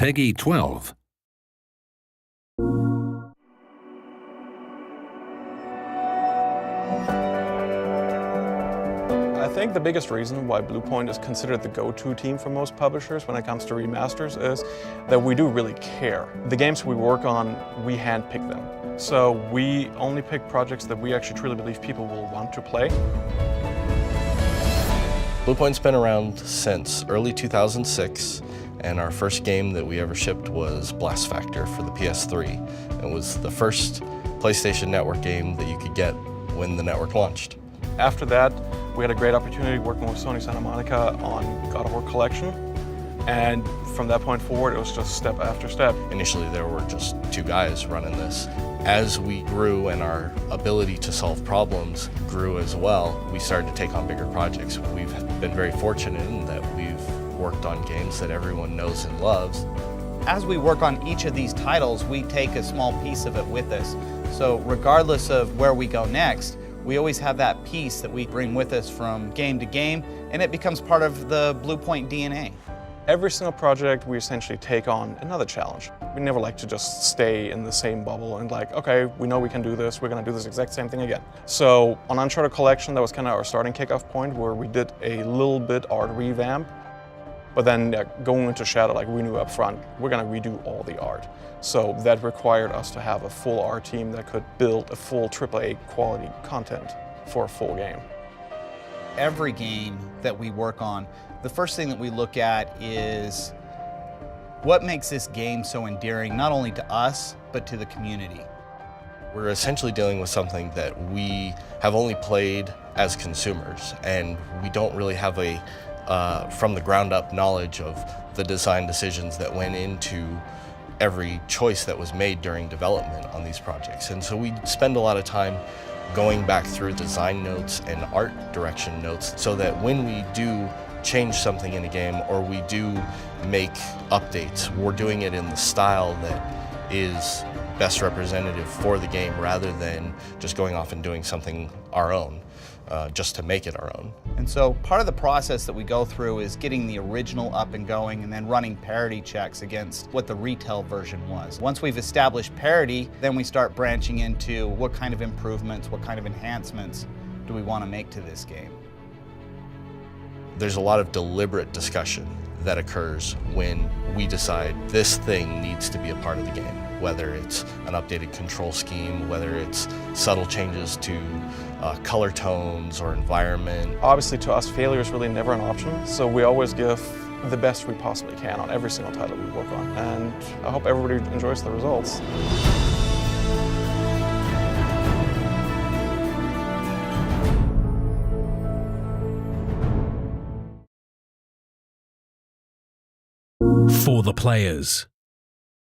Peggy 12. I think the biggest reason why Bluepoint is considered the go-to team for most publishers when it comes to remasters is that we do really care. The games we work on, we handpick them. So we only pick projects that we actually truly believe people will want to play. Bluepoint's been around since early 2006, and our first game that we ever shipped was Blast Factor for the PS3. It was the first PlayStation Network game that you could get when the network launched. After that, we had a great opportunity working with Sony Santa Monica on God of War Collection. And from that point forward, it was just step after step. Initially, there were just 2 guys running this. As we grew and our ability to solve problems grew as well, we started to take on bigger projects. We've been very fortunate in that we've worked on games that everyone knows and loves. As we work on each of these titles, we take a small piece of it with us. So regardless of where we go next, we always have that piece that we bring with us from game to game, and it becomes part of the Bluepoint DNA. Every single project, we essentially take on another challenge. We never like to just stay in the same bubble and like, okay, we know we can do this, we're gonna do this exact same thing again. So on Uncharted Collection, that was kind of our starting kickoff point where we did a little bit art revamp. But then going into Shadow, like we knew up front, we're gonna redo all the art. So that required us to have a full art team that could build a full AAA quality content for a full game. Every game that we work on, the first thing that we look at is what makes this game so endearing, not only to us, but to the community. We're essentially dealing with something that we have only played as consumers, and we don't really have a from the ground up knowledge of the design decisions that went into every choice that was made during development on these projects. And so we spend a lot of time going back through design notes and art direction notes so that when we do change something in a game or we do make updates, we're doing it in the style that is best representative for the game rather than just going off and doing something our own. Just to make it our own. And so part of the process that we go through is getting the original up and going and then running parity checks against what the retail version was. Once we've established parity, then we start branching into what kind of improvements, what kind of enhancements do we want to make to this game. There's a lot of deliberate discussion that occurs when we decide this thing needs to be a part of the game. Whether it's an updated control scheme, whether it's subtle changes to color tones or environment. Obviously to us, failure is really never an option, so we always give the best we possibly can on every single title we work on, and I hope everybody enjoys the results. For the players.